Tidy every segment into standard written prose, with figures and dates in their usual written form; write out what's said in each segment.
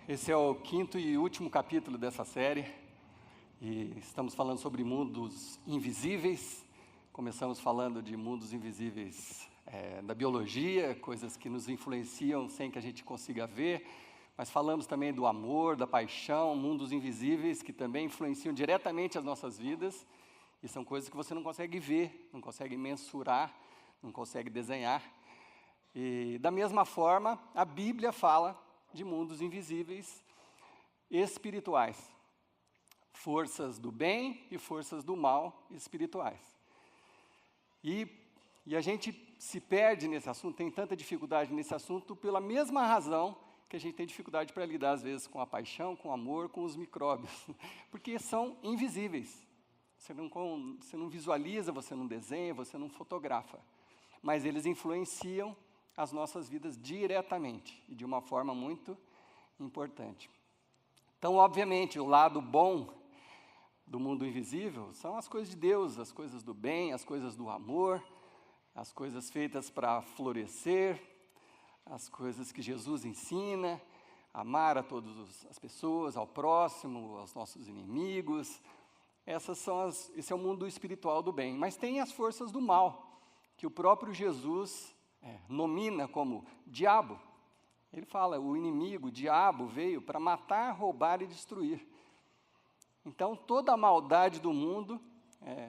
Esse é o quinto e último capítulo dessa série, e estamos falando sobre mundos invisíveis. Começamos falando de mundos invisíveis da biologia, coisas que nos influenciam sem que a gente consiga ver, mas falamos também do amor, da paixão, mundos invisíveis que também influenciam diretamente as nossas vidas, e são coisas que você não consegue ver, não consegue mensurar, não consegue desenhar. E da mesma forma, a Bíblia fala de mundos invisíveis espirituais, forças do bem e forças do mal espirituais. E a gente se perde nesse assunto, tem tanta dificuldade nesse assunto pela mesma razão que a gente tem dificuldade para lidar às vezes com a paixão, com o amor, com os micróbios, porque são invisíveis. Você não visualiza, você não desenha, você não fotografa, mas eles influenciam as nossas vidas diretamente e de uma forma muito importante. Então, obviamente, o lado bom do mundo invisível são as coisas de Deus, as coisas do bem, as coisas do amor, as coisas feitas para florescer, as coisas que Jesus ensina, amar a todas as pessoas, ao próximo, aos nossos inimigos. Esse é o mundo espiritual do bem. Mas tem as forças do mal, que o próprio Jesus nomina como diabo. Ele fala, o inimigo, o diabo, veio para matar, roubar e destruir. Então, toda a maldade do mundo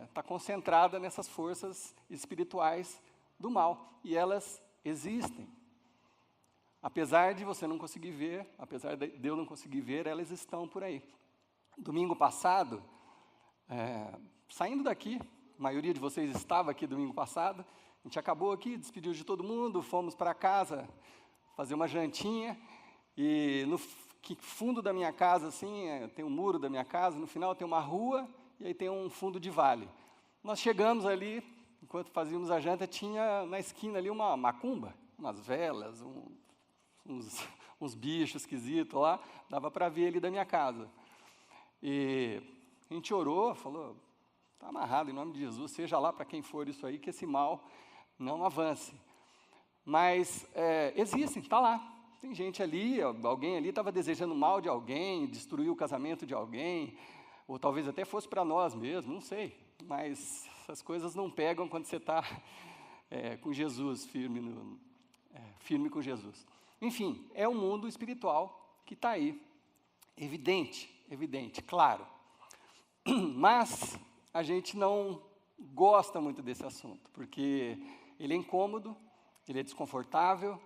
está concentrada nessas forças espirituais do mal. E elas existem. Apesar de você não conseguir ver, apesar de eu não conseguir ver, elas estão por aí. Domingo passado, saindo daqui, a maioria de vocês estava aqui domingo passado, a gente acabou aqui, despediu de todo mundo, fomos para casa fazer uma jantinha, e no fundo da minha casa, assim, tem um muro da minha casa, no final tem uma rua, e aí tem um fundo de vale. Nós chegamos ali, enquanto fazíamos a janta, tinha na esquina ali uma macumba, umas velas, uns bichos esquisitos lá, dava para ver ali da minha casa. E a gente orou, falou, está amarrado em nome de Jesus, seja lá para quem for isso aí, que esse mal não avance. Mas existem, está lá. Tem gente ali, alguém ali estava desejando mal de alguém, destruiu o casamento de alguém, ou talvez até fosse para nós mesmos, não sei. Mas essas coisas não pegam quando você está com Jesus, firme com Jesus. Enfim, é um mundo espiritual que está aí, evidente, claro. Mas a gente não gosta muito desse assunto, porque ele é incômodo, ele é desconfortável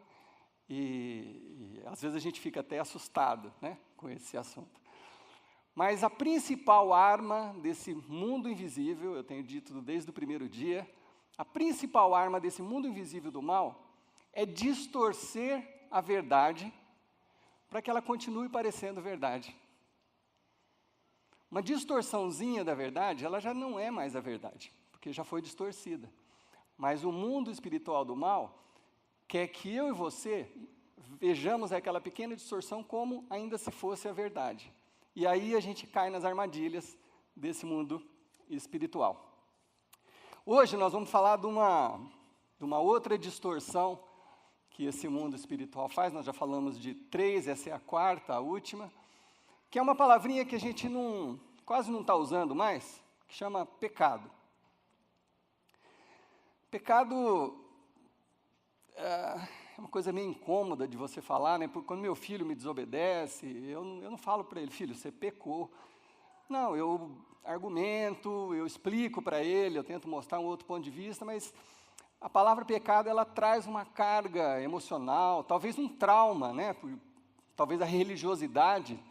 e às vezes a gente fica até assustado, né, com esse assunto. Mas a principal arma desse mundo invisível, eu tenho dito desde o primeiro dia, a principal arma desse mundo invisível do mal é distorcer a verdade para que ela continue parecendo verdade. Uma distorçãozinha da verdade, ela já não é mais a verdade, porque já foi distorcida. Mas o mundo espiritual do mal quer que eu e você vejamos aquela pequena distorção como ainda se fosse a verdade. E aí a gente cai nas armadilhas desse mundo espiritual. Hoje nós vamos falar de uma outra distorção que esse mundo espiritual faz. Nós já falamos de 3, essa é a quarta, a última, que é uma palavrinha que a gente quase não está usando mais, que chama pecado. Pecado é uma coisa meio incômoda de você falar, né? Porque quando meu filho me desobedece, eu não falo para ele, filho, você pecou. Não, eu argumento, eu explico para ele, eu tento mostrar um outro ponto de vista, mas a palavra pecado, ela traz uma carga emocional, talvez um trauma, né? Talvez a religiosidade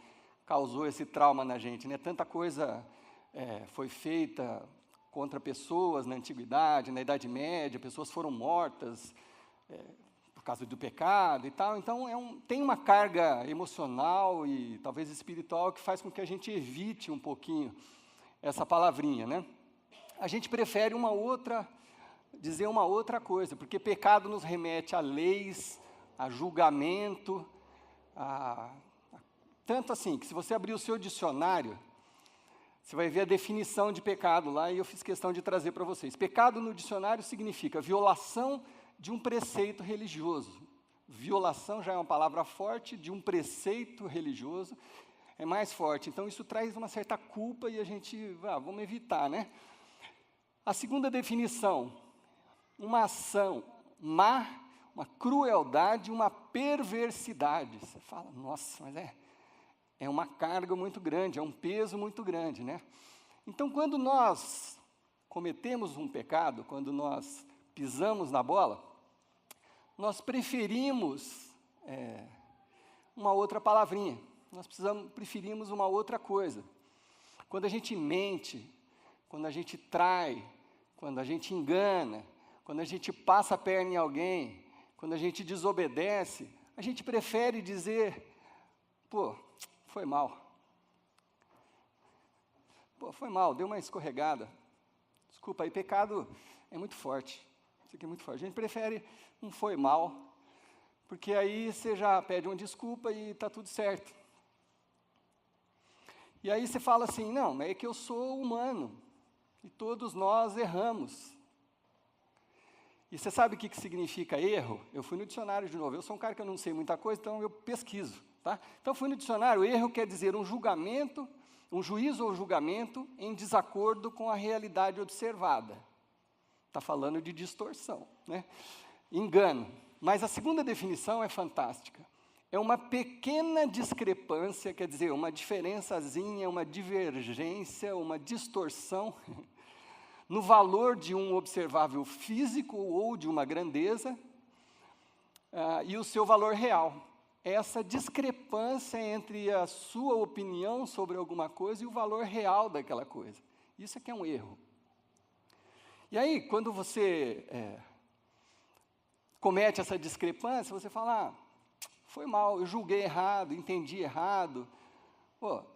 causou esse trauma na gente, né? Tanta coisa foi feita contra pessoas na antiguidade, na Idade Média, pessoas foram mortas por causa do pecado e tal. Então, tem uma carga emocional e talvez espiritual que faz com que a gente evite um pouquinho essa palavrinha, né? A gente prefere dizer uma outra coisa, porque pecado nos remete a leis, a julgamento, tanto assim, que se você abrir o seu dicionário, você vai ver a definição de pecado lá, e eu fiz questão de trazer para vocês. Pecado no dicionário significa violação de um preceito religioso, Violação já é uma palavra forte, de um preceito religioso é mais forte. Então, isso traz uma certa culpa e a gente, vamos evitar, né? A segunda definição, uma ação má, uma crueldade, uma perversidade. Você fala, nossa, mas é uma carga muito grande, é um peso muito grande, né? Então, quando nós cometemos um pecado, quando nós pisamos na bola, nós preferimos uma outra palavrinha, preferimos uma outra coisa. Quando a gente mente, quando a gente trai, quando a gente engana, quando a gente passa a perna em alguém, quando a gente desobedece, a gente prefere dizer, foi mal. Foi mal, deu uma escorregada. Desculpa, aí pecado é muito forte. Isso aqui é muito forte. A gente prefere um foi mal, porque aí você já pede uma desculpa e está tudo certo. E aí você fala assim, não, é que eu sou humano, e todos nós erramos. E você sabe o que significa erro? Eu fui no dicionário de novo, eu sou um cara que eu não sei muita coisa, então eu pesquiso, tá? Então fui no dicionário, erro quer dizer um julgamento, um juízo ou julgamento em desacordo com a realidade observada. Está falando de distorção, né? Engano. Mas a segunda definição é fantástica. É uma pequena discrepância, quer dizer, uma diferençazinha, uma divergência, uma distorção no valor de um observável físico ou de uma grandeza e o seu valor real. Essa discrepância entre a sua opinião sobre alguma coisa e o valor real daquela coisa. Isso é que é um erro. E aí, quando você comete essa discrepância, você fala, foi mal, eu julguei errado, entendi errado,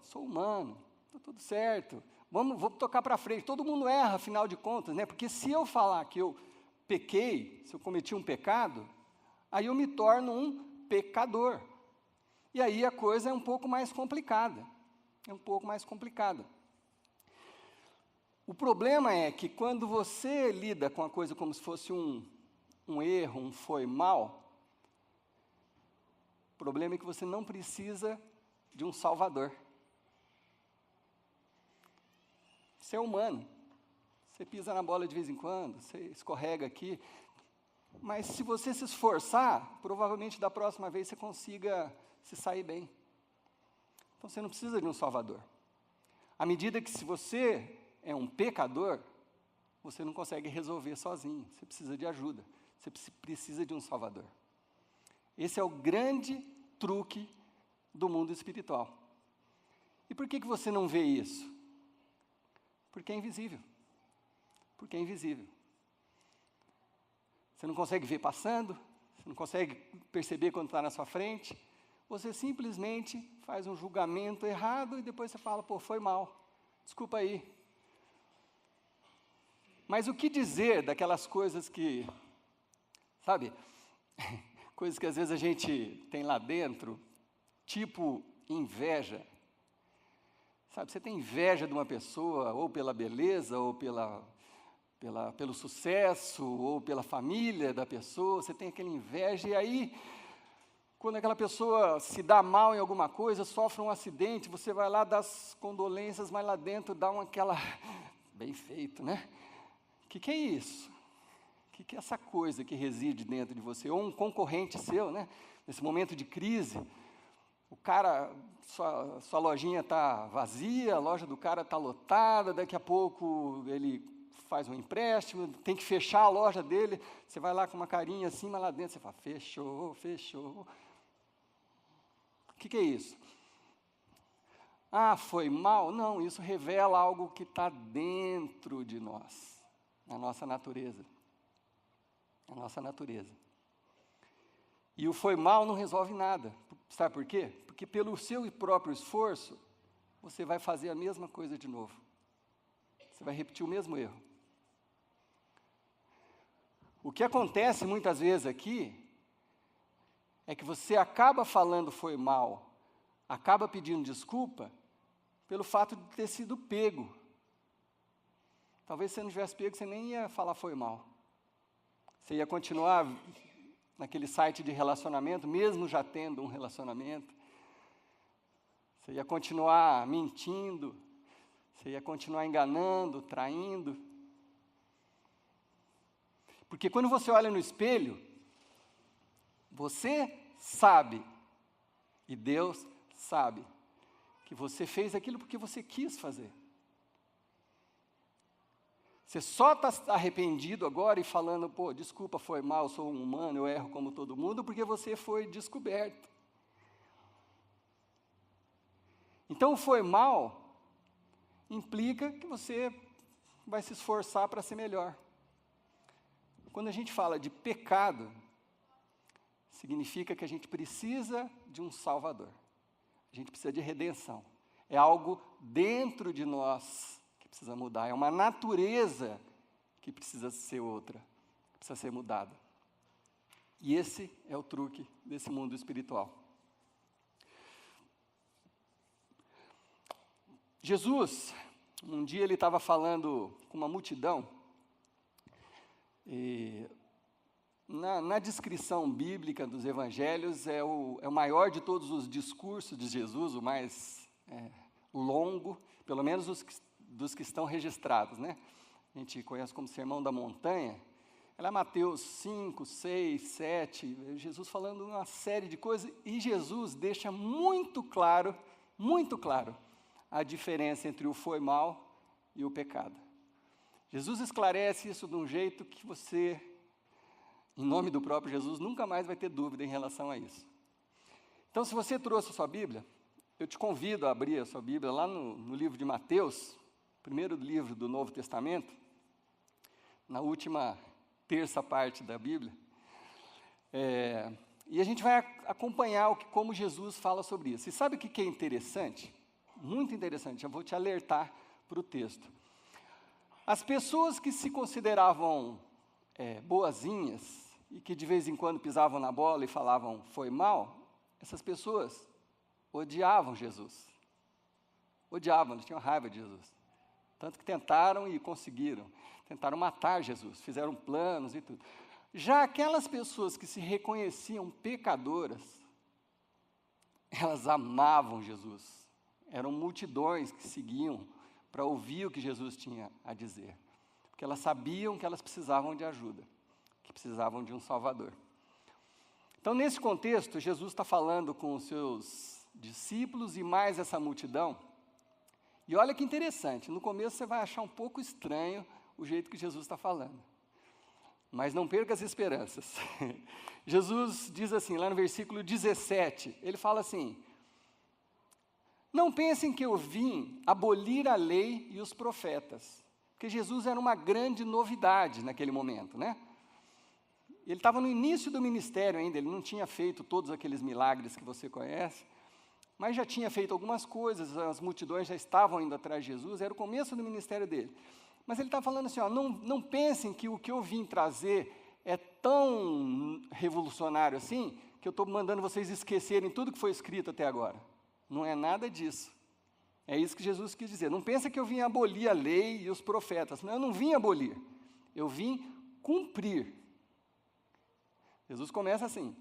sou humano, está tudo certo, vamos tocar para frente, todo mundo erra, afinal de contas, né? Porque se eu falar que eu pequei, se eu cometi um pecado, aí eu me torno um pecador. E aí a coisa é um pouco mais complicada, O problema é que quando você lida com a coisa como se fosse um erro, um foi mal, o problema é que você não precisa de um salvador. Você é humano, você pisa na bola de vez em quando, você escorrega aqui, mas se você se esforçar, provavelmente da próxima vez você consiga se sair bem. Então você não precisa de um salvador. À medida que se você é um pecador, você não consegue resolver sozinho, você precisa de ajuda, você precisa de um salvador. Esse é o grande truque do mundo espiritual. E por que você não vê isso? Porque é invisível. Porque é invisível. Você não consegue ver passando, você não consegue perceber quando está na sua frente, você simplesmente faz um julgamento errado e depois você fala, foi mal, desculpa aí. Mas o que dizer daquelas coisas que, sabe, coisas que às vezes a gente tem lá dentro, tipo inveja. Sabe, você tem inveja de uma pessoa, ou pela beleza, ou pelo sucesso, ou pela família da pessoa, você tem aquela inveja, e aí, quando aquela pessoa se dá mal em alguma coisa, sofre um acidente, você vai lá dar as condolências, mas lá dentro dá aquela, bem feito, né? O que é isso? O que é essa coisa que reside dentro de você? Ou um concorrente seu, né? Nesse momento de crise, o cara, sua lojinha está vazia, a loja do cara está lotada, daqui a pouco ele faz um empréstimo, tem que fechar a loja dele, você vai lá com uma carinha assim, mas lá dentro você fala, fechou. O que é isso? Foi mal? Não, isso revela algo que está dentro de nós, a nossa natureza. A nossa natureza. E o foi mal não resolve nada. Sabe por quê? Porque pelo seu próprio esforço, você vai fazer a mesma coisa de novo. Você vai repetir o mesmo erro. O que acontece muitas vezes aqui, é que você acaba falando foi mal, acaba pedindo desculpa, pelo fato de ter sido pego. Talvez se você não tivesse pego, você nem ia falar foi mal. Você ia continuar naquele site de relacionamento, mesmo já tendo um relacionamento. Você ia continuar mentindo, você ia continuar enganando, traindo. Porque quando você olha no espelho, você sabe, e Deus sabe, que você fez aquilo porque você quis fazer. Você só está arrependido agora e falando, pô, desculpa, foi mal, eu sou um humano, eu erro como todo mundo, porque você foi descoberto. Então, foi mal implica que você vai se esforçar para ser melhor. Quando a gente fala de pecado, significa que a gente precisa de um Salvador. A gente precisa de redenção. É algo dentro de nós que precisa mudar. É uma natureza que precisa ser outra, que precisa ser mudada. E esse é o truque desse mundo espiritual. Jesus, um dia ele estava falando com uma multidão, e na descrição bíblica dos evangelhos, é o maior de todos os discursos de Jesus, o mais longo, pelo menos dos que estão registrados, né? A gente conhece como Sermão da Montanha. Ela é Mateus 5, 6, 7, Jesus falando uma série de coisas, e Jesus deixa muito claro, a diferença entre o foi mal e o pecado. Jesus esclarece isso de um jeito que você, em nome do próprio Jesus, nunca mais vai ter dúvida em relação a isso. Então, se você trouxe a sua Bíblia, eu te convido a abrir a sua Bíblia lá no livro de Mateus, primeiro livro do Novo Testamento, na última terça parte da Bíblia, e a gente vai acompanhar como Jesus fala sobre isso. E sabe o que é interessante? Muito interessante, eu vou te alertar para o texto. As pessoas que se consideravam boazinhas e que de vez em quando pisavam na bola e falavam foi mal, essas pessoas odiavam Jesus. Odiavam, eles tinham raiva de Jesus. Tanto que tentaram e conseguiram. Tentaram matar Jesus, fizeram planos e tudo. Já aquelas pessoas que se reconheciam pecadoras, elas amavam Jesus. Eram multidões que seguiam para ouvir o que Jesus tinha a dizer. Porque elas sabiam que elas precisavam de ajuda, que precisavam de um Salvador. Então, nesse contexto, Jesus está falando com os seus discípulos e mais essa multidão. E olha que interessante, no começo você vai achar um pouco estranho o jeito que Jesus está falando. Mas não perca as esperanças. Jesus diz assim, lá no versículo 17, ele fala assim: não pensem que eu vim abolir a lei e os profetas. Porque Jesus era uma grande novidade naquele momento, né? Ele estava no início do ministério ainda, ele não tinha feito todos aqueles milagres que você conhece, mas já tinha feito algumas coisas, as multidões já estavam indo atrás de Jesus, era o começo do ministério dele. Mas ele está falando assim, ó, não pensem que o que eu vim trazer é tão revolucionário assim, que eu estou mandando vocês esquecerem tudo que foi escrito até agora. Não é nada disso. É isso que Jesus quis dizer. Não pensa que eu vim abolir a lei e os profetas. Não, eu não vim abolir. Eu vim cumprir. Jesus começa assim.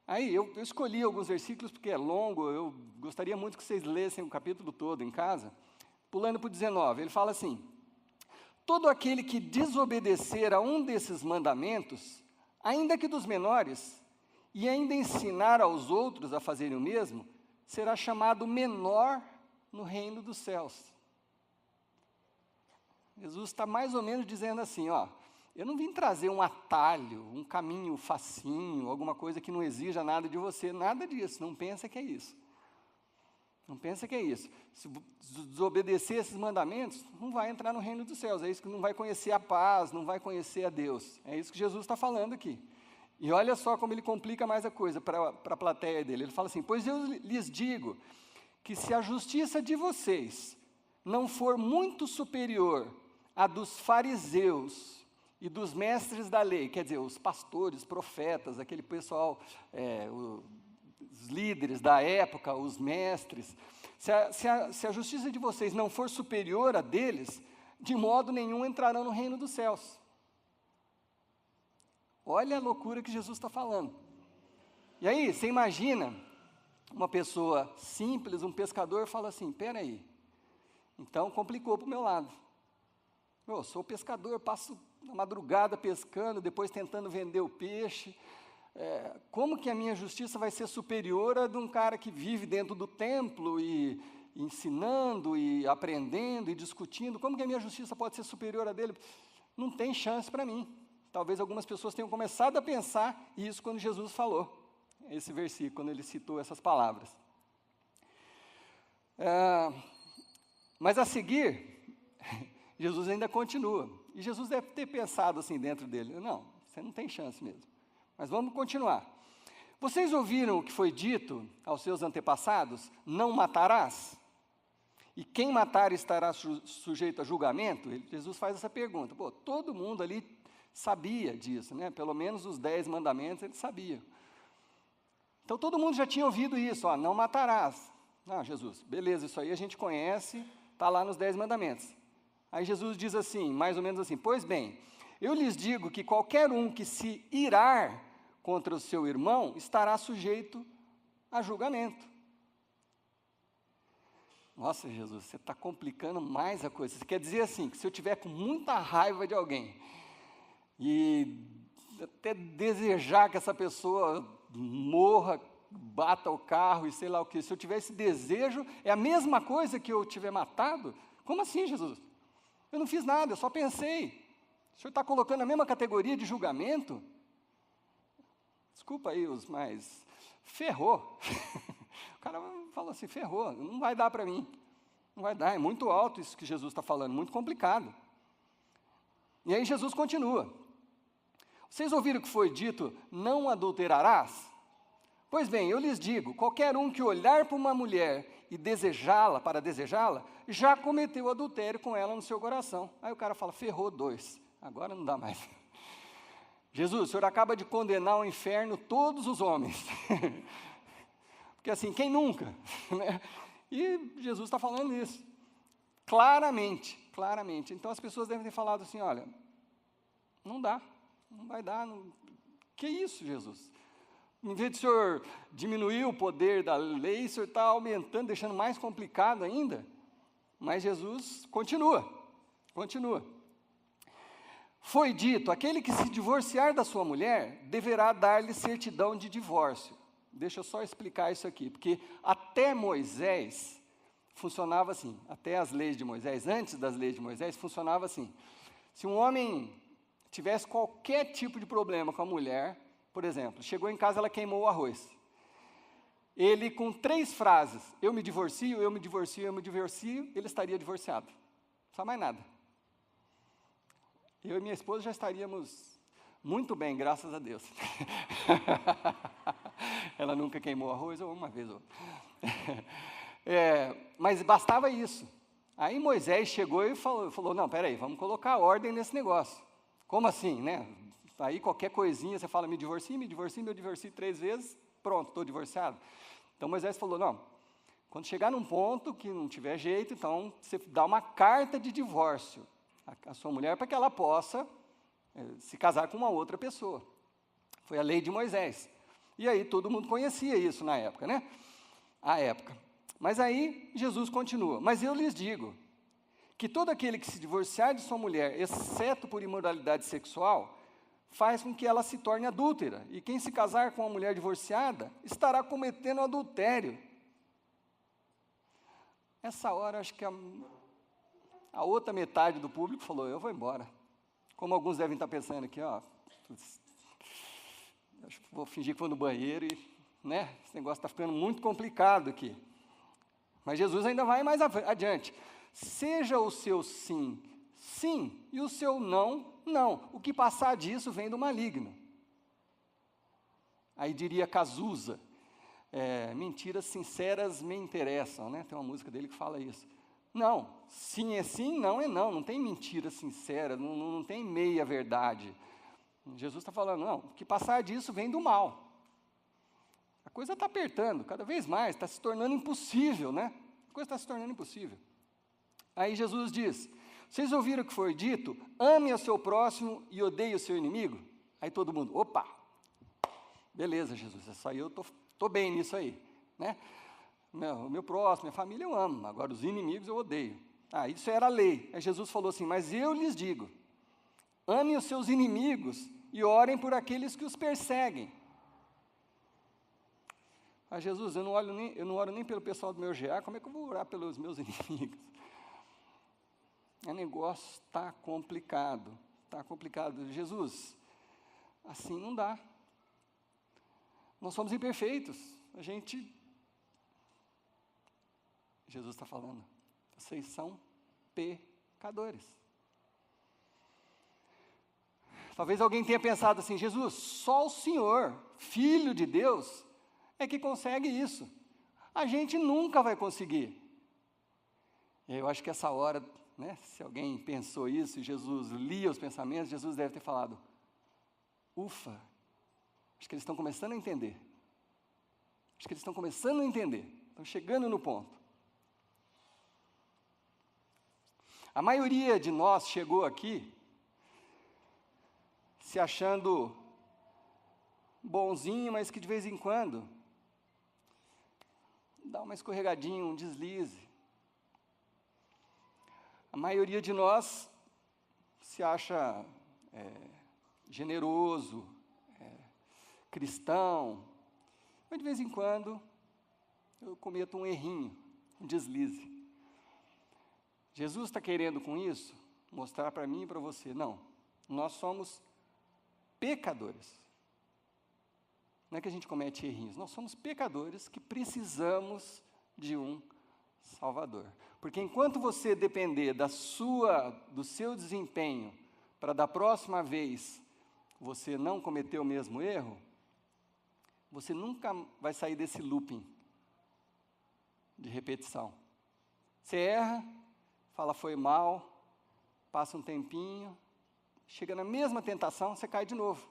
Aí, eu escolhi alguns versículos porque é longo, eu gostaria muito que vocês lessem o capítulo todo em casa. Pulando para o 19, ele fala assim: todo aquele que desobedecer a um desses mandamentos, ainda que dos menores, e ainda ensinar aos outros a fazerem o mesmo, será chamado menor no reino dos céus. Jesus está mais ou menos dizendo assim, ó, eu não vim trazer um atalho, um caminho facinho, alguma coisa que não exija nada de você, nada disso, não pensa que é isso. Não pensa que é isso. Se desobedecer esses mandamentos, não vai entrar no reino dos céus, é isso que não vai conhecer a paz, não vai conhecer a Deus. É isso que Jesus está falando aqui. E olha só como ele complica mais a coisa para a plateia dele. Ele fala assim, pois eu lhes digo que se a justiça de vocês não for muito superior à dos fariseus e dos mestres da lei, quer dizer, os pastores, profetas, aquele pessoal, os líderes da época, os mestres, se a justiça de vocês não for superior a deles, de modo nenhum entrarão no reino dos céus. Olha a loucura que Jesus está falando. E aí, você imagina uma pessoa simples, um pescador, fala assim, peraí, então complicou para o meu lado. Eu sou pescador, passo a madrugada pescando, depois tentando vender o peixe. Como que a minha justiça vai ser superior a de um cara que vive dentro do templo e ensinando e aprendendo e discutindo? Como que a minha justiça pode ser superior a dele? Não tem chance para mim. Talvez algumas pessoas tenham começado a pensar isso quando Jesus falou esse versículo, quando ele citou essas palavras. Mas a seguir, Jesus ainda continua. E Jesus deve ter pensado assim dentro dele, não, você não tem chance mesmo. Mas vamos continuar. Vocês ouviram o que foi dito aos seus antepassados? Não matarás? E quem matar estará sujeito a julgamento? Jesus faz essa pergunta. Todo mundo ali sabia disso, né? Pelo menos os 10 mandamentos ele sabia. Então todo mundo já tinha ouvido isso, não matarás. Não, Jesus, beleza, isso aí a gente conhece, está lá nos 10 mandamentos. Aí Jesus diz assim, mais ou menos assim, pois bem, eu lhes digo que qualquer um que se irar contra o seu irmão estará sujeito a julgamento. Nossa, Jesus, você está complicando mais a coisa. Você quer dizer assim, que se eu tiver com muita raiva de alguém e até desejar que essa pessoa morra, bata o carro e sei lá o que, se eu tiver esse desejo, é a mesma coisa que eu tiver matado? Como assim, Jesus? Eu não fiz nada, eu só pensei. O senhor está colocando a mesma categoria de julgamento? Desculpa aí os mais... Ferrou. O cara falou assim, ferrou, não vai dar para mim. Não vai dar, é muito alto isso que Jesus está falando, muito complicado. E aí Jesus continua. Vocês ouviram o que foi dito, não adulterarás? Pois bem, eu lhes digo, qualquer um que olhar para uma mulher e para desejá-la, já cometeu adultério com ela no seu coração. Aí o cara fala, ferrou 2, agora não dá mais. Jesus, o senhor acaba de condenar ao inferno todos os homens. Porque assim, quem nunca? Né? E Jesus está falando isso. Claramente, claramente. Então as pessoas devem ter falado assim, olha, não dá, não vai dar. Não... Que isso, Jesus? Em vez de o senhor diminuir o poder da lei, o senhor está aumentando, deixando mais complicado ainda. Mas Jesus continua. Foi dito, aquele que se divorciar da sua mulher, deverá dar-lhe certidão de divórcio. Deixa eu só explicar isso aqui, porque até Moisés funcionava assim, até as leis de Moisés, antes das leis de Moisés, funcionava assim. Se um homem tivesse qualquer tipo de problema com a mulher, por exemplo, chegou em casa, ela queimou o arroz. Ele, com 3 frases, eu me divorcio, ele estaria divorciado. Não precisa mais nada. Eu e minha esposa já estaríamos muito bem, graças a Deus. Ela nunca queimou arroz, ou uma vez ou outra. Mas bastava isso. Aí Moisés chegou e falou, não, peraí, vamos colocar ordem nesse negócio. Como assim, né? Aí qualquer coisinha, você fala, me divorcio 3 vezes, pronto, estou divorciado. Então Moisés falou, não, quando chegar num ponto que não tiver jeito, então você dá uma carta de divórcio à sua mulher para que ela possa se casar com uma outra pessoa. Foi a lei de Moisés. E aí todo mundo conhecia isso na época, né? A época. Mas aí Jesus continua. Mas eu lhes digo que todo aquele que se divorciar de sua mulher, exceto por imoralidade sexual, faz com que ela se torne adúltera. E quem se casar com uma mulher divorciada estará cometendo adultério. Essa hora, acho que a outra metade do público falou, eu vou embora. Como alguns devem estar pensando aqui, acho que vou fingir que vou no banheiro e, né, esse negócio está ficando muito complicado aqui. Mas Jesus ainda vai mais adiante. Seja o seu sim, sim, e o seu não, não. O que passar disso vem do maligno. Aí diria Cazuza, mentiras sinceras me interessam, né? Tem uma música dele que fala isso. Não, sim é sim, não é não tem mentira sincera, não tem meia verdade. Jesus está falando, não, o que passar disso vem do mal. A coisa está apertando, cada vez mais, está se tornando impossível, né? A coisa está se tornando impossível. Aí Jesus diz, vocês ouviram o que foi dito? Ame o seu próximo e odeie o seu inimigo. Aí todo mundo, opa, beleza, Jesus, isso aí eu tô bem nisso aí, né? Meu próximo, minha família eu amo, agora os inimigos eu odeio. Isso era a lei. Aí Jesus falou assim, mas eu lhes digo, amem os seus inimigos e orem por aqueles que os perseguem. Jesus, eu não oro nem pelo pessoal do meu GA, como é que eu vou orar pelos meus inimigos? O negócio está complicado, Jesus, assim não dá. Nós somos imperfeitos, Jesus está falando, vocês são pecadores. Talvez alguém tenha pensado assim, Jesus, só o Senhor, Filho de Deus, é que consegue isso. A gente nunca vai conseguir. E eu acho que essa hora, né, se alguém pensou isso, e Jesus lia os pensamentos, Jesus deve ter falado, ufa, acho que eles estão começando a entender. Estão chegando no ponto. A maioria de nós chegou aqui se achando bonzinho, mas que de vez em quando dá uma escorregadinha, um deslize. A maioria de nós se acha generoso, cristão, mas de vez em quando eu cometo um errinho, um deslize. Jesus está querendo com isso mostrar para mim e para você, não, nós somos pecadores. Não é que a gente comete errinhos, nós somos pecadores que precisamos de um Salvador. Porque enquanto você depender do seu desempenho para da próxima vez você não cometer o mesmo erro, você nunca vai sair desse looping de repetição. Você erra, fala foi mal, passa um tempinho, chega na mesma tentação, você cai de novo.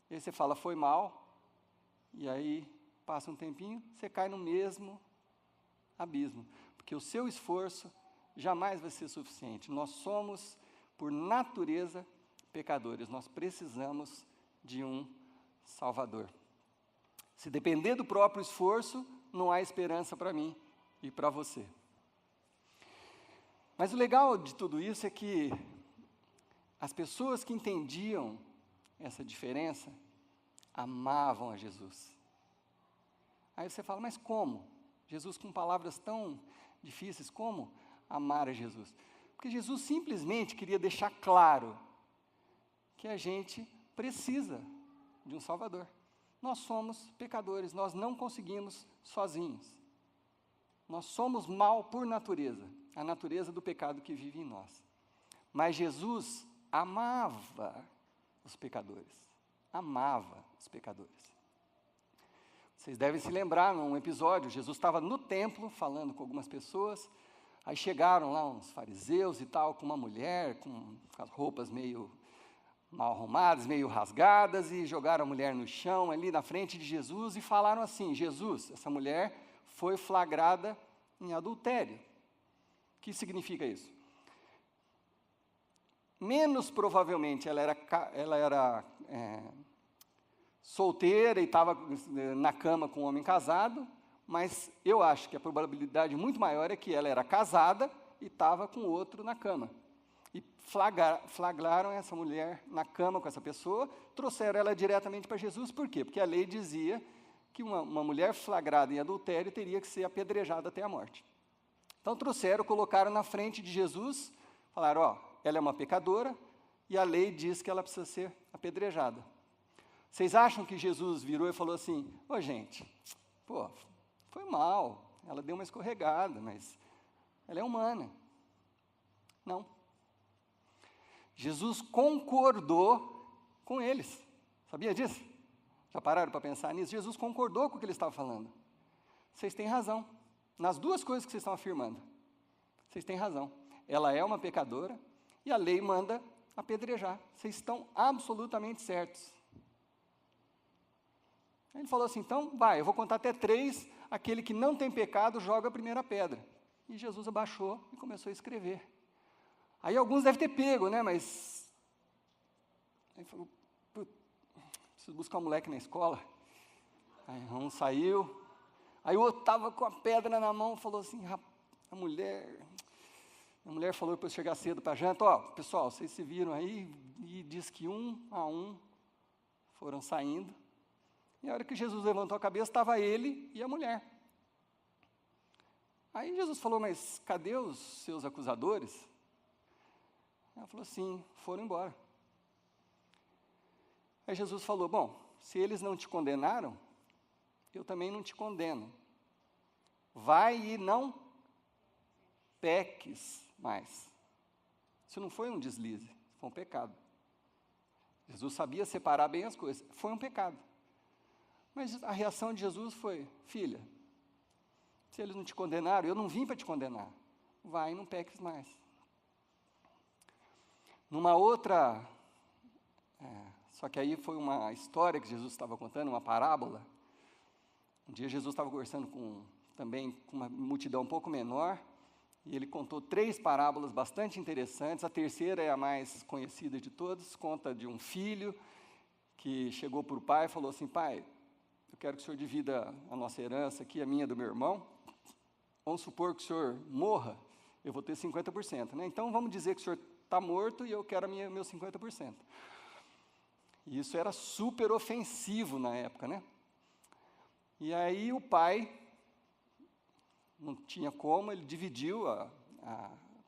E aí você fala foi mal, e aí passa um tempinho, você cai no mesmo abismo. Porque o seu esforço jamais vai ser suficiente. Nós somos, por natureza, pecadores. Nós precisamos de um Salvador. Se depender do próprio esforço, não há esperança para mim e para você. Mas o legal de tudo isso é que as pessoas que entendiam essa diferença amavam a Jesus. Aí você fala, mas como? Jesus com palavras tão difíceis, como amar a Jesus? Porque Jesus simplesmente queria deixar claro que a gente precisa de um Salvador. Nós somos pecadores, nós não conseguimos sozinhos. Nós somos mal por natureza, a natureza do pecado que vive em nós. Mas Jesus amava os pecadores, amava os pecadores. Vocês devem se lembrar, num episódio, Jesus estava no templo, falando com algumas pessoas, aí chegaram lá uns fariseus e tal, com uma mulher, com as roupas meio mal arrumadas, meio rasgadas, e jogaram a mulher no chão, ali na frente de Jesus, e falaram assim, Jesus, essa mulher foi flagrada em adultério. O que significa isso? Menos provavelmente ela era solteira e estava na cama com um homem casado, mas eu acho que a probabilidade muito maior é que ela era casada e estava com outro na cama. E flagraram essa mulher na cama com essa pessoa, trouxeram ela diretamente para Jesus, por quê? Porque a lei dizia que uma mulher flagrada em adultério teria que ser apedrejada até a morte. Então trouxeram, colocaram na frente de Jesus, falaram, ela é uma pecadora, e a lei diz que ela precisa ser apedrejada. Vocês acham que Jesus virou e falou assim, gente, foi mal, ela deu uma escorregada, mas ela é humana. Não. Jesus concordou com eles. Sabia disso? Já pararam para pensar nisso? Jesus concordou com o que ele estava falando. Vocês têm razão. Nas duas coisas que vocês estão afirmando. Vocês têm razão. Ela é uma pecadora e a lei manda apedrejar. Vocês estão absolutamente certos. Aí ele falou assim, então, eu vou contar até 3, aquele que não tem pecado joga a primeira pedra. E Jesus abaixou e começou a escrever. Aí alguns devem ter pego, né, mas... Aí falou, preciso buscar um moleque na escola. Aí um saiu, aí o outro estava com a pedra na mão, falou assim, a mulher falou para eu chegar cedo para a janta, pessoal, vocês se viram aí, e diz que um a um foram saindo, e a hora que Jesus levantou a cabeça, estava ele e a mulher. Aí Jesus falou, mas cadê os seus acusadores? Ela falou assim, foram embora. Aí Jesus falou, bom, se eles não te condenaram, eu também não te condeno. Vai e não peques mais. Isso não foi um deslize, foi um pecado. Jesus sabia separar bem as coisas, foi um pecado. Mas a reação de Jesus foi, filha, se eles não te condenaram, eu não vim para te condenar. Vai e não peques mais. Numa outra, só que aí foi uma história que Jesus estava contando, uma parábola. Um dia Jesus estava conversando também com uma multidão um pouco menor, e ele contou 3 parábolas bastante interessantes. A terceira é a mais conhecida de todas, conta de um filho que chegou para o pai e falou assim, pai, eu quero que o senhor divida a nossa herança aqui, a minha do meu irmão. Vamos supor que o senhor morra, eu vou ter 50%, né? Então vamos dizer que o senhor está morto e eu quero meu 50%. E isso era super ofensivo na época, né? E aí o pai, não tinha como, ele dividiu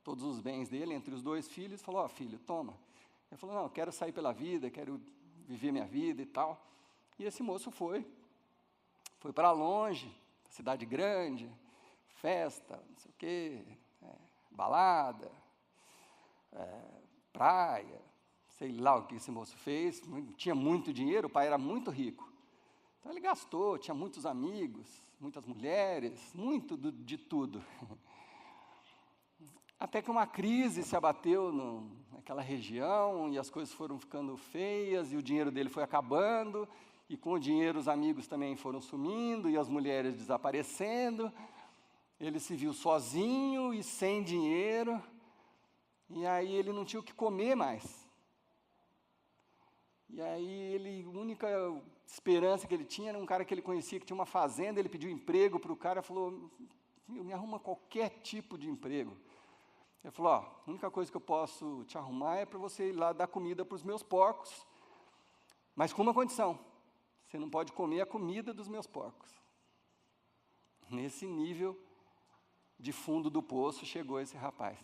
todos os bens dele entre os 2 filhos, falou, filho, toma. Ele falou, não, eu quero sair pela vida, quero viver minha vida e tal. E esse moço foi para longe, cidade grande, festa, não sei o quê, balada, praia, sei lá o que esse moço fez, tinha muito dinheiro, o pai era muito rico. Então ele gastou, tinha muitos amigos, muitas mulheres, muito de tudo. Até que uma crise se abateu naquela região, e as coisas foram ficando feias, e o dinheiro dele foi acabando, e com o dinheiro os amigos também foram sumindo, e as mulheres desaparecendo. Ele se viu sozinho e sem dinheiro, e aí ele não tinha o que comer mais. E aí a única esperança que ele tinha era um cara que ele conhecia, que tinha uma fazenda, ele pediu emprego para o cara, falou, me arruma qualquer tipo de emprego. Ele falou, a única coisa que eu posso te arrumar é para você ir lá dar comida para os meus porcos, mas com uma condição, você não pode comer a comida dos meus porcos. Nesse nível de fundo do poço chegou esse rapaz.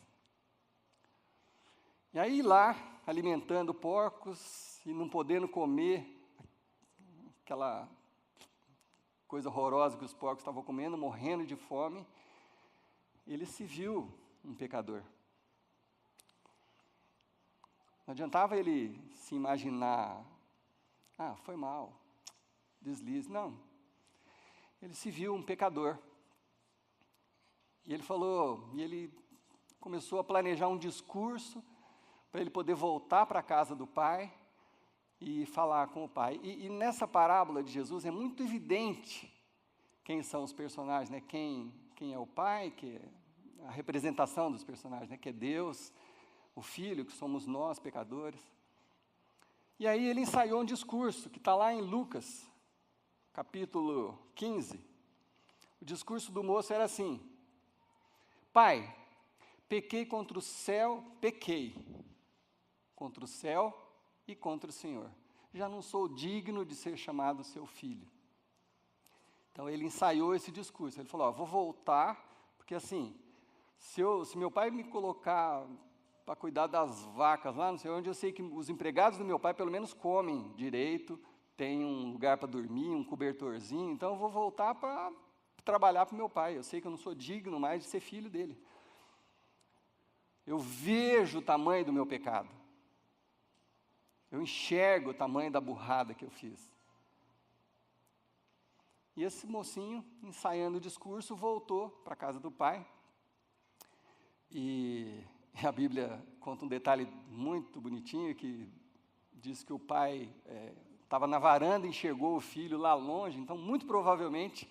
E aí lá, alimentando porcos e não podendo comer aquela coisa horrorosa que os porcos estavam comendo, morrendo de fome, ele se viu um pecador. Não adiantava ele se imaginar, foi mal, deslize, não. Ele se viu um pecador. E ele começou a planejar um discurso para ele poder voltar para a casa do pai e falar com o pai. E nessa parábola de Jesus é muito evidente quem são os personagens, né? Quem é o pai, que é a representação dos personagens, né? Que é Deus, o Filho, que somos nós, pecadores. E aí ele ensaiou um discurso, que está lá em Lucas, capítulo 15. O discurso do moço era assim, pai, pequei contra o céu e contra o Senhor. Já não sou digno de ser chamado seu filho. Então ele ensaiou esse discurso. Ele falou, vou voltar, porque assim, se meu pai me colocar para cuidar das vacas lá, não sei onde, eu sei que os empregados do meu pai pelo menos comem direito, tem um lugar para dormir, um cobertorzinho, então eu vou voltar para trabalhar para o meu pai. Eu sei que eu não sou digno mais de ser filho dele. Eu vejo o tamanho do meu pecado. Eu enxergo o tamanho da burrada que eu fiz. E esse mocinho, ensaiando o discurso, voltou para a casa do pai. E a Bíblia conta um detalhe muito bonitinho, que diz que o pai estava na varanda e enxergou o filho lá longe. Então, muito provavelmente,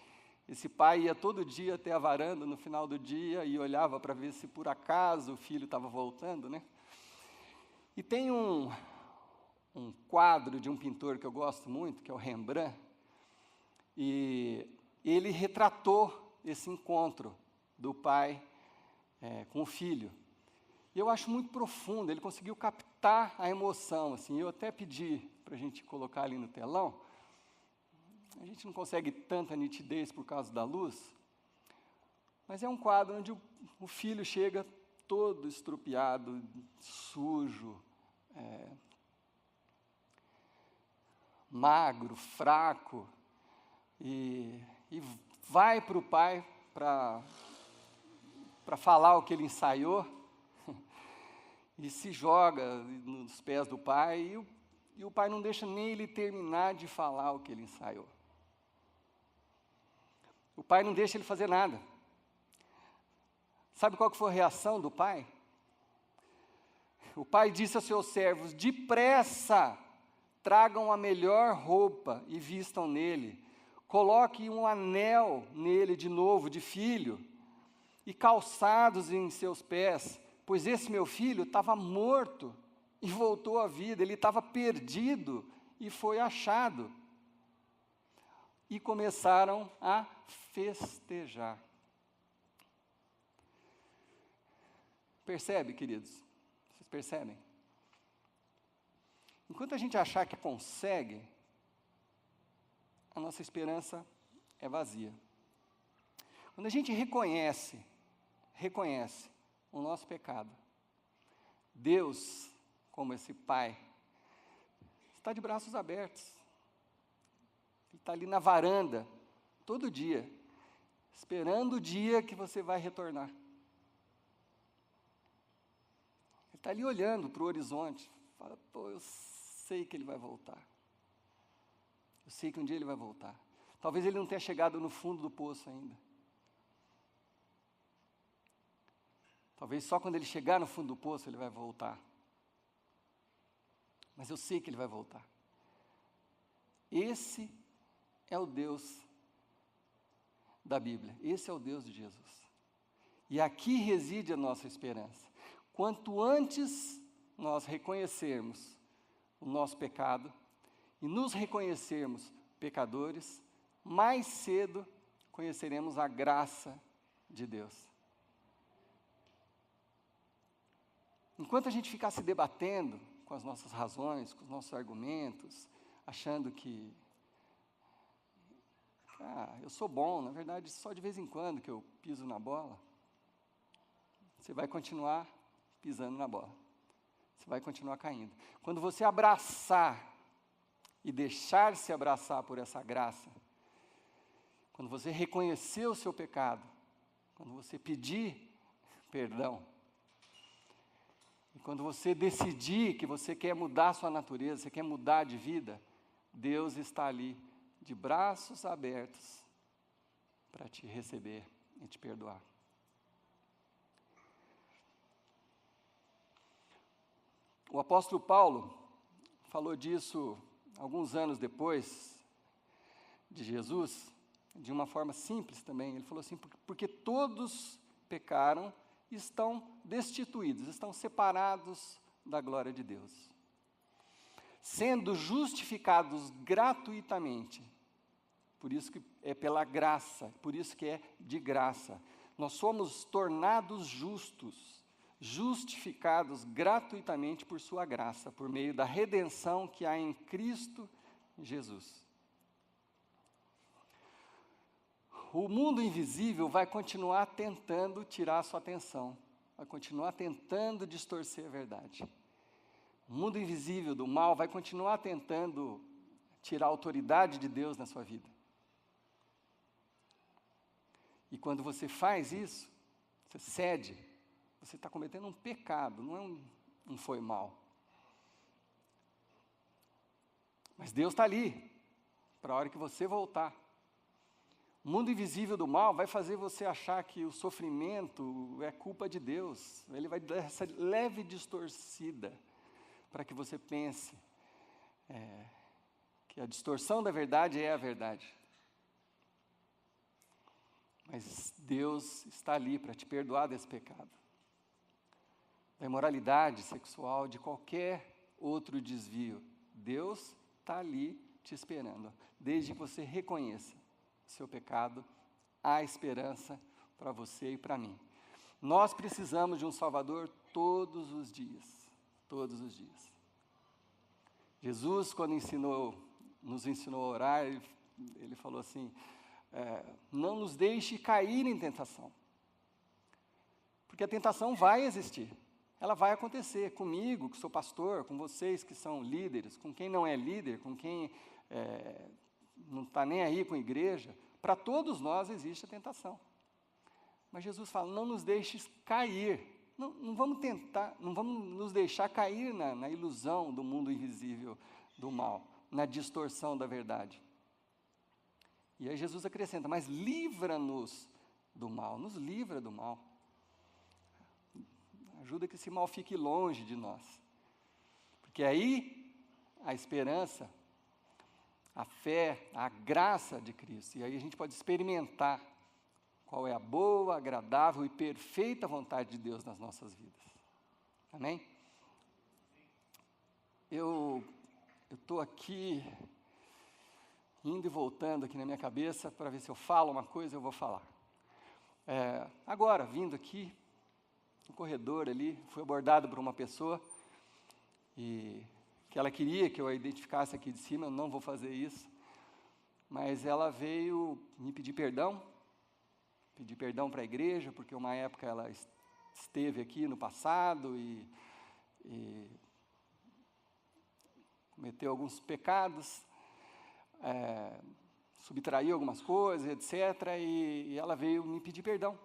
esse pai ia todo dia até a varanda no final do dia e olhava para ver se por acaso o filho estava voltando, né? E tem um quadro de um pintor que eu gosto muito, que é o Rembrandt, e ele retratou esse encontro do pai com o filho. E eu acho muito profundo, ele conseguiu captar a emoção, assim. Eu até pedi para a gente colocar ali no telão. A gente não consegue tanta nitidez por causa da luz, mas é um quadro onde o filho chega todo estrupiado, sujo, magro, fraco, e vai para o pai para falar o que ele ensaiou, e se joga nos pés do pai, e o pai não deixa nem ele terminar de falar o que ele ensaiou. O pai não deixa ele fazer nada. Sabe qual que foi a reação do pai? O pai disse aos seus servos: depressa, tragam a melhor roupa e vistam nele, coloque um anel nele de novo, de filho, e calçados em seus pés, pois esse meu filho estava morto e voltou à vida, ele estava perdido e foi achado. E começaram a festejar. Percebe, queridos? Vocês percebem? Enquanto a gente achar que consegue, a nossa esperança é vazia. Quando a gente reconhece o nosso pecado, Deus, como esse Pai, está de braços abertos. Ele está ali na varanda, todo dia, esperando o dia que você vai retornar. Ele está ali olhando para o horizonte, fala: pô, eu sei que ele vai voltar. Eu sei que um dia ele vai voltar. Talvez ele não tenha chegado no fundo do poço ainda. Talvez só quando ele chegar no fundo do poço ele vai voltar. Mas eu sei que ele vai voltar. Esse é o Deus da Bíblia. Esse é o Deus de Jesus. E aqui reside a nossa esperança. Quanto antes nós reconhecermos o nosso pecado e nos reconhecermos pecadores, mais cedo conheceremos a graça de Deus. Enquanto a gente ficar se debatendo com as nossas razões, com os nossos argumentos, achando que eu sou bom, na verdade, só de vez em quando que eu piso na bola, você vai continuar pisando na bola. Você vai continuar caindo. Quando você abraçar e deixar-se abraçar por essa graça, quando você reconhecer o seu pecado, quando você pedir perdão, e quando você decidir que você quer mudar a sua natureza, você quer mudar de vida, Deus está ali, de braços abertos, para te receber e te perdoar. O apóstolo Paulo falou disso alguns anos depois de Jesus, de uma forma simples também. Ele falou assim: porque todos pecaram e estão destituídos, estão separados da glória de Deus, sendo justificados gratuitamente. Por isso que é pela graça, por isso que é de graça. Nós somos tornados justos, justificados gratuitamente por sua graça, por meio da redenção que há em Cristo Jesus. O mundo invisível vai continuar tentando tirar a sua atenção, vai continuar tentando distorcer a verdade. O mundo invisível do mal vai continuar tentando tirar a autoridade de Deus na sua vida. E quando você faz isso, você cede, você está cometendo um pecado, não é um foi mal. Mas Deus está ali, para a hora que você voltar. O mundo invisível do mal vai fazer você achar que o sofrimento é culpa de Deus. Ele vai dar essa leve distorcida para que você pense que a distorção da verdade é a verdade. Mas Deus está ali para te perdoar desse pecado, da imoralidade sexual, de qualquer outro desvio Deus está ali te esperando. Desde que você reconheça o seu pecado, há esperança para você e para mim. Nós precisamos de um Salvador todos os dias. Todos os dias. Jesus, quando nos ensinou a orar, ele falou assim, não nos deixe cair em tentação. Porque a tentação vai existir. Ela vai acontecer comigo, que sou pastor, com vocês que são líderes, com quem não é líder, com quem não está nem aí com a igreja. Para todos nós existe a tentação. Mas Jesus fala, não nos deixes cair. Não vamos tentar, não vamos nos deixar cair na ilusão do mundo invisível do mal, na distorção da verdade. E aí Jesus acrescenta, mas livra-nos do mal, nos livra do mal. Ajuda que esse mal fique longe de nós. Porque aí a esperança, a fé, a graça de Cristo, e aí a gente pode experimentar qual é a boa, agradável e perfeita vontade de Deus nas nossas vidas. Amém? Eu estou aqui, indo e voltando aqui na minha cabeça, para ver se eu falo uma coisa, eu vou falar. Agora, vindo aqui, no corredor ali, fui abordado por uma pessoa, e que ela queria que eu a identificasse aqui de cima, eu não vou fazer isso, mas ela veio me pedir perdão para a igreja, porque uma época ela esteve aqui no passado e cometeu alguns pecados, subtraiu algumas coisas, etc., e ela veio me pedir perdão.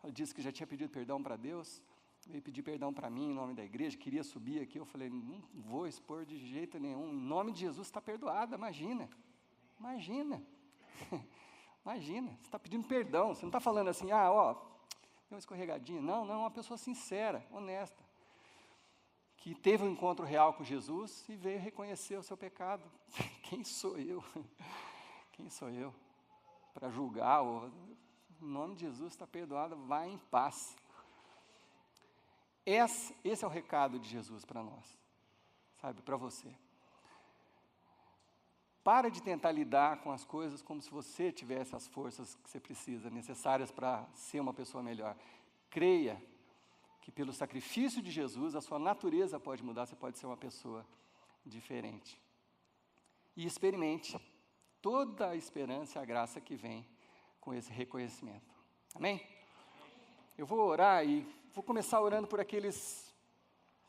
Ela disse que já tinha pedido perdão para Deus, veio pedir perdão para mim em nome da igreja, queria subir aqui, eu falei, não vou expor de jeito nenhum, em nome de Jesus está perdoada, imagina, imagina, você está pedindo perdão, você não está falando assim, deu uma escorregadinha, não, uma pessoa sincera, honesta, que teve um encontro real com Jesus e veio reconhecer o seu pecado. Quem sou eu para julgar? Em nome de Jesus está perdoado, vai em paz. Esse é o recado de Jesus para nós, sabe, para você. Para de tentar lidar com as coisas como se você tivesse as forças que você precisa, necessárias para ser uma pessoa melhor. Creia que pelo sacrifício de Jesus, a sua natureza pode mudar, você pode ser uma pessoa diferente. E experimente toda a esperança e a graça que vem com esse reconhecimento. Amém? Eu vou orar e vou começar orando por aqueles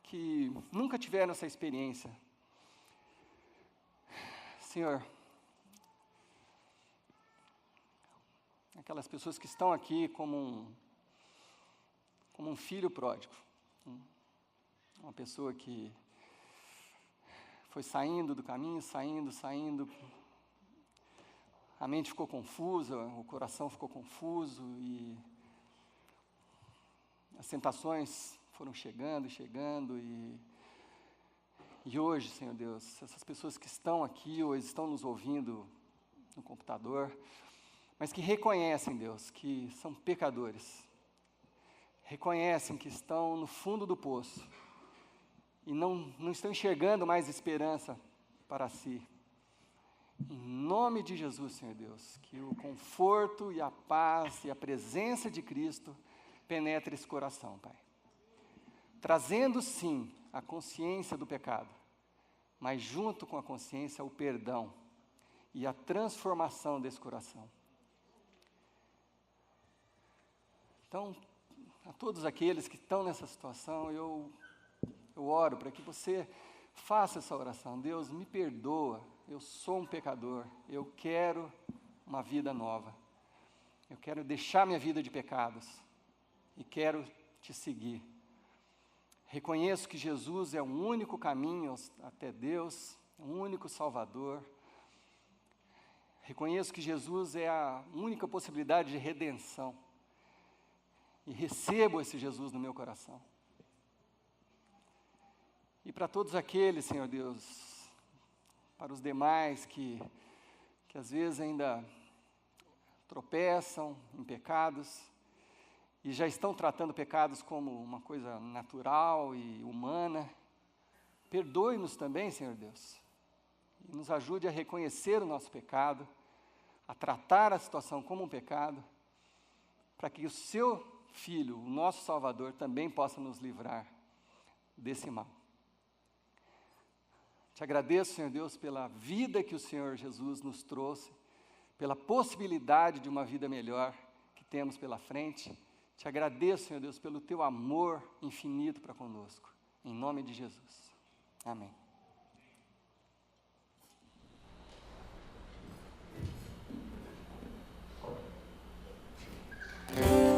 que nunca tiveram essa experiência. Senhor, aquelas pessoas que estão aqui como um filho pródigo, uma pessoa que foi saindo do caminho, saindo, a mente ficou confusa, o coração ficou confuso e as tentações foram chegando e hoje, Senhor Deus, essas pessoas que estão aqui ou estão nos ouvindo no computador, mas que reconhecem, Deus, que são pecadores, reconhecem que estão no fundo do poço e não estão enxergando mais esperança para si. Em nome de Jesus, Senhor Deus, que o conforto e a paz e a presença de Cristo penetre esse coração, Pai. Trazendo, sim, a consciência do pecado, mas junto com a consciência o perdão e a transformação desse coração. Então, a todos aqueles que estão nessa situação, eu oro para que você faça essa oração. Deus, me perdoa, eu sou um pecador, eu quero uma vida nova. Eu quero deixar minha vida de pecados e quero te seguir. Reconheço que Jesus é o único caminho até Deus, o único Salvador. Reconheço que Jesus é a única possibilidade de redenção. E recebo esse Jesus no meu coração. E para todos aqueles, Senhor Deus, para os demais que às vezes ainda tropeçam em pecados e já estão tratando pecados como uma coisa natural e humana, Perdoe-nos também, Senhor Deus, e nos ajude a reconhecer o nosso pecado, a tratar a situação como um pecado, para que o seu Filho, o nosso Salvador, também possa nos livrar desse mal. Te agradeço, Senhor Deus, pela vida que o Senhor Jesus nos trouxe, pela possibilidade de uma vida melhor que temos pela frente. Te agradeço, Senhor Deus, pelo teu amor infinito para conosco. Em nome de Jesus. Amém. Poder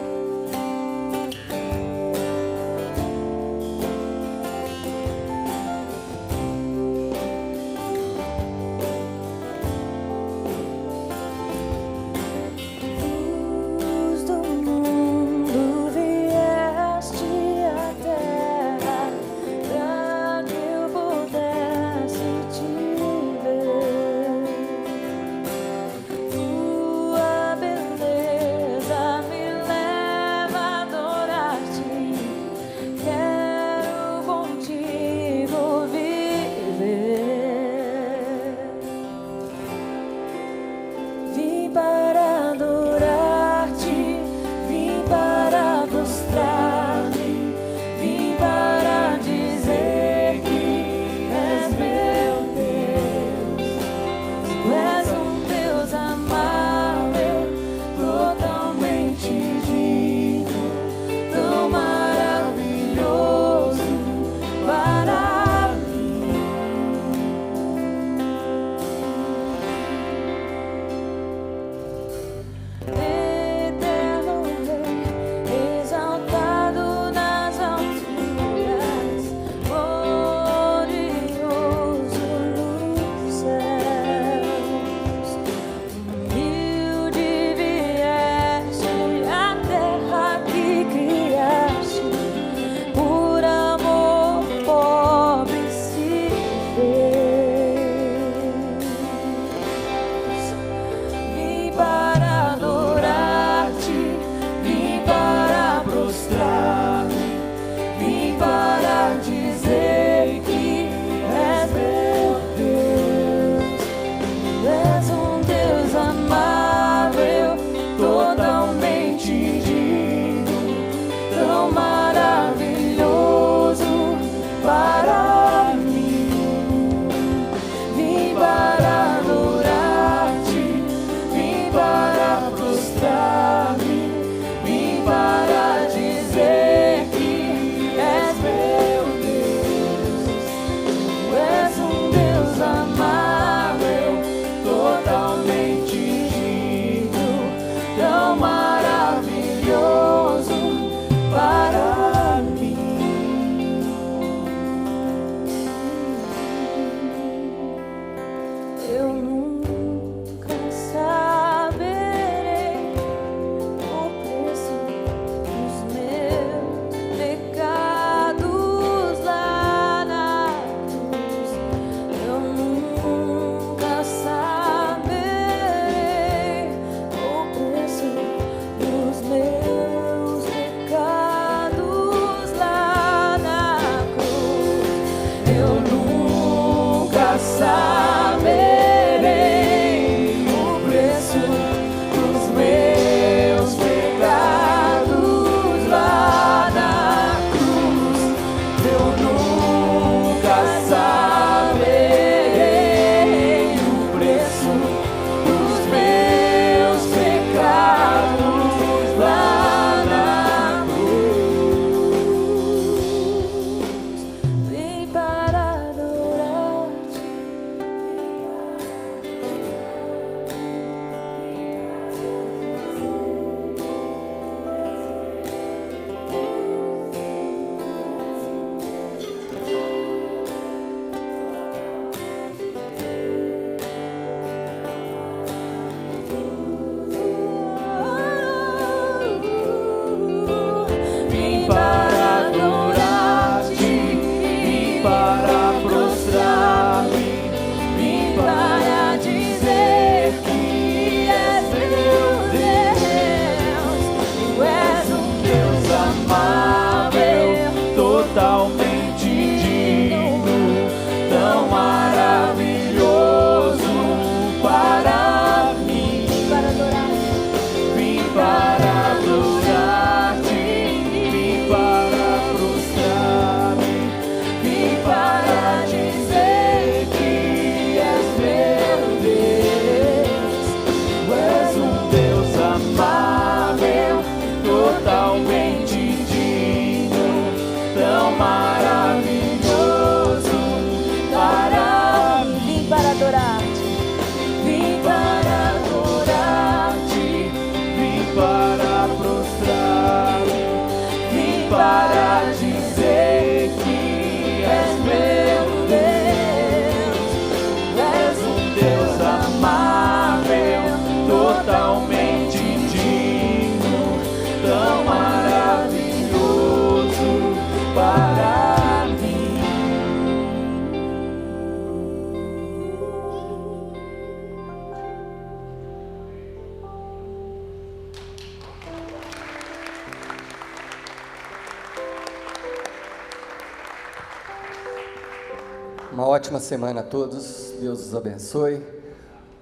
Uma ótima semana a todos. Deus os abençoe.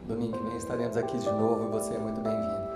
Domingo que vem estaremos aqui de novo e você é muito bem-vindo.